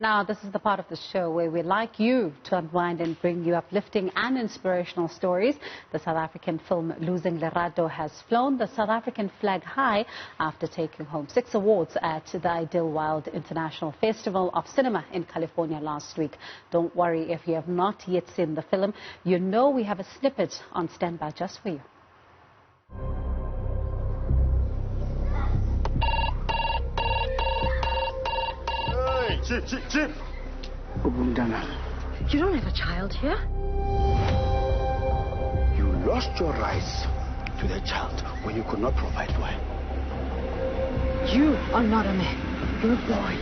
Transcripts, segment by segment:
Now, this is the part of the show where we like you to unwind and bring you uplifting and inspirational stories. The South African film Losing Lerato has flown the South African flag high after taking home 6 awards at the Idyllwild International Festival of Cinema in California last week. Don't worry if you have not yet seen the film. You know we have a snippet on standby just for you. Chief. You don't have a child here. You lost your rights to the child when you could not provide one. You are not a man. You're a boy.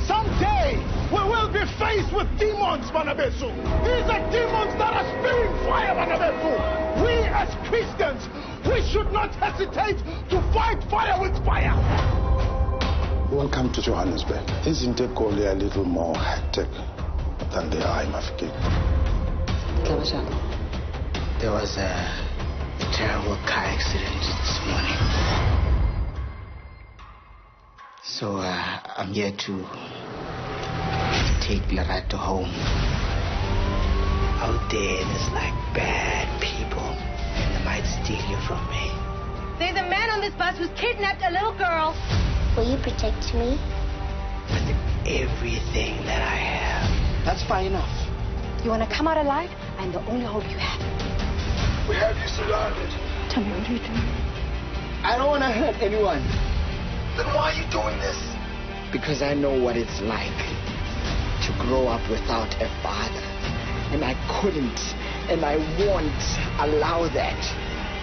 Someday we will be faced with demons, Manabesu. These are demons that are spewing fire, Manabesu. We as Christians, we should not hesitate to fight fire with fire. Welcome to Johannesburg. Things in Tekole are a little more hectic than they are in Africa. There was a terrible car accident this morning. So I'm here to take Lerato home. Out there, there's like bad people, and they might steal you from me. There's a man on this bus who's kidnapped a little girl. Will you protect me? With everything that I have. That's fine enough. You want to come out alive? I'm the only hope you have. We have you surrounded. Tell me, what are you doing? I don't want to hurt anyone. Then why are you doing this? Because I know what it's like to grow up without a father. And I couldn't and I won't allow that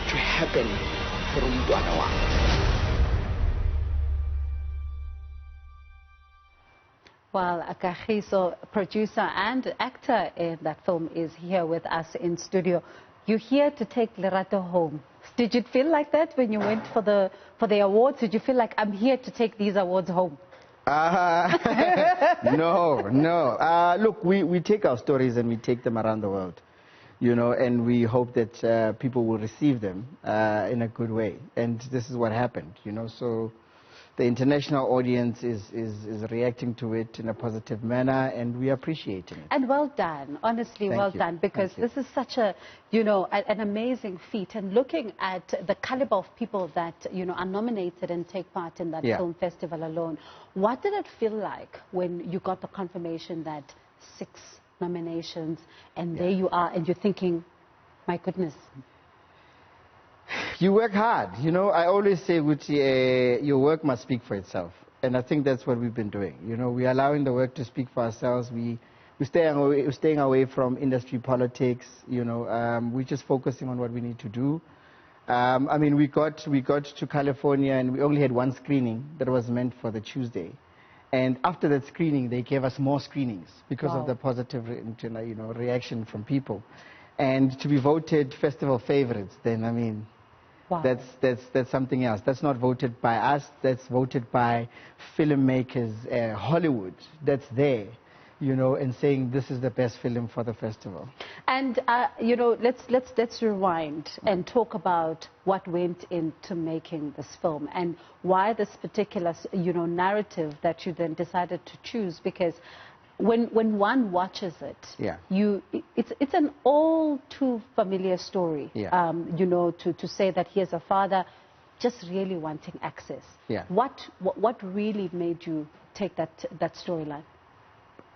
to happen for Umdwana. Well, Kagiso, producer and actor in that film, is here with us in studio. You're here to take Lerato home. Did you feel like that when you went for the awards? Did you feel like, I'm here to take these awards home? No. Look, we take our stories and we take them around the world, you know, and we hope that people will receive them in a good way. And this is what happened, you know, so the international audience is reacting to it in a positive manner, and we are appreciating it. And well done, honestly, well done, because this is such a, you know, an amazing feat. And looking at the caliber of people that, you know, are nominated and take part in that film festival alone, what did it feel like when you got the confirmation that 6 nominations and there you are and you're thinking, my goodness? You work hard, you know. I always say, your work must speak for itself, and I think that's what we've been doing. You know, we're allowing the work to speak for ourselves. We're staying away from industry politics. You know, we're just focusing on what we need to do. I mean, we got to California, and we only had 1 screening that was meant for the Tuesday, and after that screening, they gave us more screenings because of the positive, you know, reaction from people, and to be voted festival favorites, then I mean. Wow. That's something else. That's not voted by us. That's voted by filmmakers, Hollywood. That's there, you know, and saying this is the best film for the festival. And you know, let's rewind and talk about what went into making this film and why this particular, you know, narrative that you then decided to choose, because when one watches it, it's an all too familiar story. You know, to say that here's a father just really wanting access. What really made you take that storyline?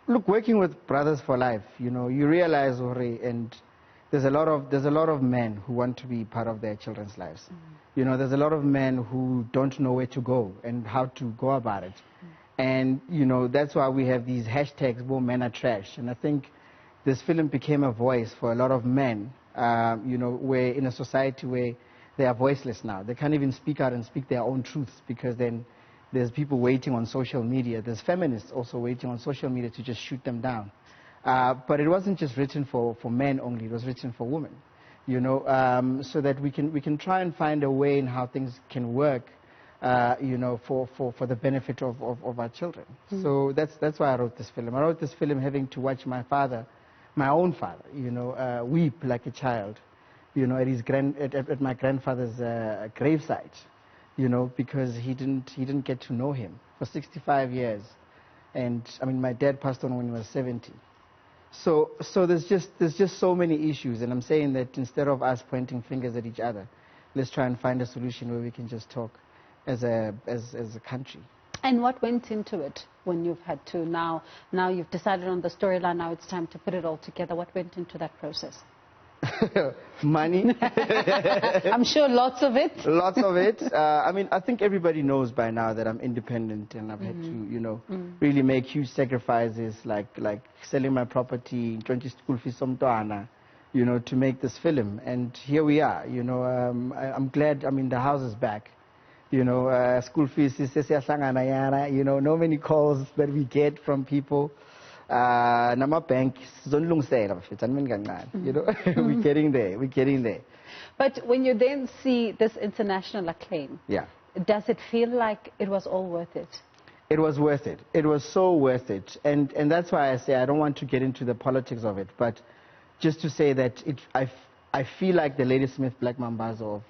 Look, working with Brothers for Life, you know, you realize, and there's a lot of men who want to be part of their children's lives. You know, there's a lot of men who don't know where to go and how to go about it. And, you know, that's why we have these hashtags, "More Men Are Trash." And I think this film became a voice for a lot of men, you know, where in a society where they are voiceless now. They can't even speak out and speak their own truths, because then there's people waiting on social media. There's feminists also waiting on social media to just shoot them down. But it wasn't just written for men only. It was written for women, you know, so that we can try and find a way in how things can work. You know, for the benefit of our children. So that's why I wrote this film. I wrote this film having to watch my father, my own father, you know, weep like a child, you know, at my grandfather's gravesite, you know, because he didn't get to know him for 65 years. And I mean, my dad passed on when he was 70. So there's just so many issues, and I'm saying that instead of us pointing fingers at each other, let's try and find a solution where we can just talk as a country. And what went into it when you've had to now you've decided on the storyline, now it's time to put it all together? What went into that process? Money. I'm sure lots of it. Lots of it. I mean, I think everybody knows by now that I'm independent, and I've had to, really make huge sacrifices, like selling my property, 20 school fees, to make this film. And here we are. I'm glad. I mean, the house is back. School fees, no many calls that we get from people. Nama bank, we're getting there. But when you then see this international acclaim, does it feel like it was all worth it? It was worth it. It was so worth it. And that's why I say I don't want to get into the politics of it, but just to say that I feel like the Ladysmith Black Mambazo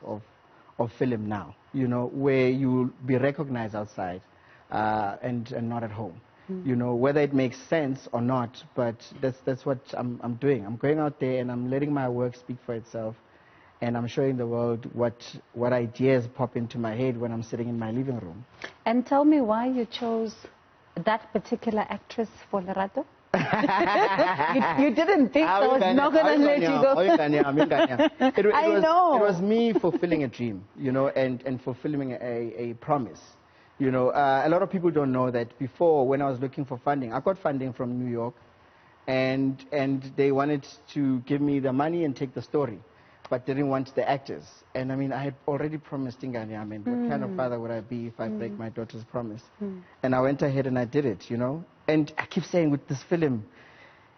of film now, where you'll be recognized outside and not at home. Whether it makes sense or not, but that's what I'm doing. I'm going out there and I'm letting my work speak for itself, and I'm showing the world what ideas pop into my head when I'm sitting in my living room. And tell me why you chose that particular actress for Lerato? you didn't think I was not going to let you go. I know. It was me fulfilling a dream, and fulfilling a promise. A lot of people don't know that before, when I was looking for funding, I got funding from New York, and they wanted to give me the money and take the story, but they didn't want the actors. And I mean, I had already promised Ingane, I mean, what kind of father would I be if I break my daughter's promise? And I went ahead and I did it, And I keep saying with this film,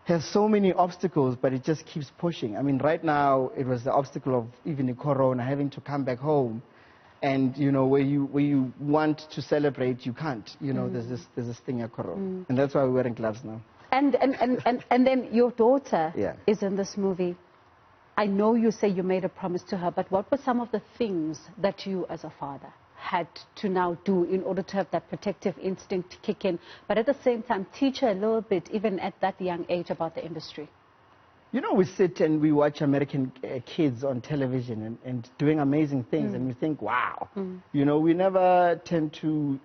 has so many obstacles, but it just keeps pushing. I mean, right now, it was the obstacle of even the corona, having to come back home. And where you want to celebrate, you can't. There's this thing at corona, and that's why we're wearing gloves now. And then your daughter is in this movie. I know you say you made a promise to her, but what were some of the things that you, as a father, had to now do in order to have that protective instinct kick in, but at the same time teach her a little bit, even at that young age, about the industry? We sit and we watch American kids on television and doing amazing things, and we think, wow. We never tend to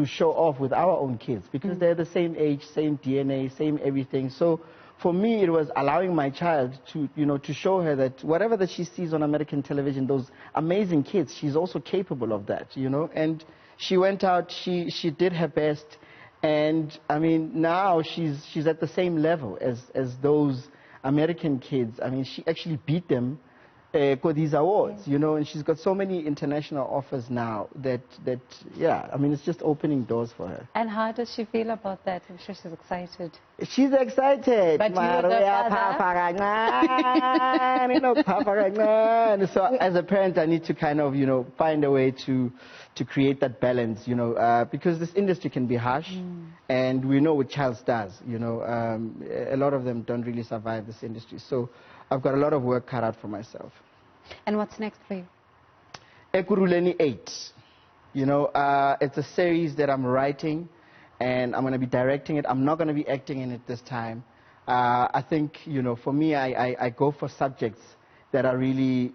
show off with our own kids because they're the same age, same DNA, same everything. So for me, it was allowing my child to, to show her that whatever that she sees on American television, those amazing kids, she's also capable of that, And she went out, she did her best, and I mean, now she's at the same level as those American kids. I mean, she actually beat them for these awards, and she's got so many international offers now that I mean, it's just opening doors for her. And how does she feel about that? I'm sure she's excited. She's excited. But so as a parent, I need to kind of, find a way to create that balance, because this industry can be harsh, and we know what child stars, a lot of them don't really survive this industry. So I've got a lot of work cut out for myself. And what's next for you? Ekurhuleni 8. It's a series that I'm writing, and I'm going to be directing it. I'm not going to be acting in it this time. I think, for me, I go for subjects that are really,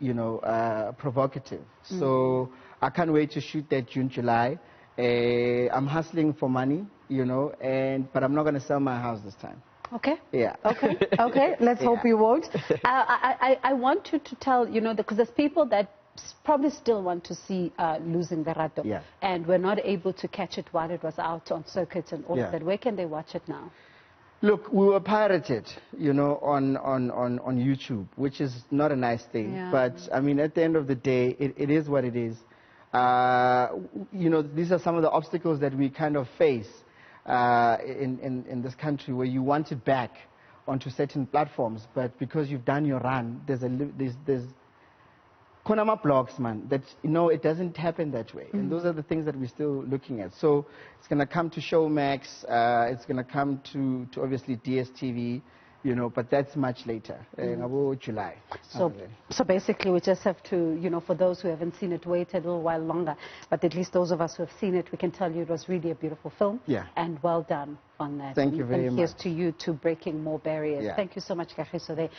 provocative. So I can't wait to shoot that June, July. I'm hustling for money, but I'm not going to sell my house this time. Okay. Yeah. Okay. Okay. Let's hope you won't. I want you to tell, because there's people that probably still want to see Losing Lerato. Yeah. And we're not able to catch it while it was out on circuits and all of that. Where can they watch it now? Look, we were pirated, on YouTube, which is not a nice thing. Yeah. But, I mean, at the end of the day, it is what it is. These are some of the obstacles that we kind of face in this country, where you want it back onto certain platforms, but because you've done your run, there's Konama blocks, man, that, it doesn't happen that way. And those are the things that we're still looking at. So it's going to come to Showmax, it's going to come to obviously DSTV, you know, but that's much later, July. So basically we just have to, you know, for those who haven't seen it, wait a little while longer. But at least those of us who have seen it, we can tell you it was really a beautiful film. Yeah. And well done on that. Thank you very much. And here's to you to breaking more barriers. Yeah. Thank you so much, Kagiso.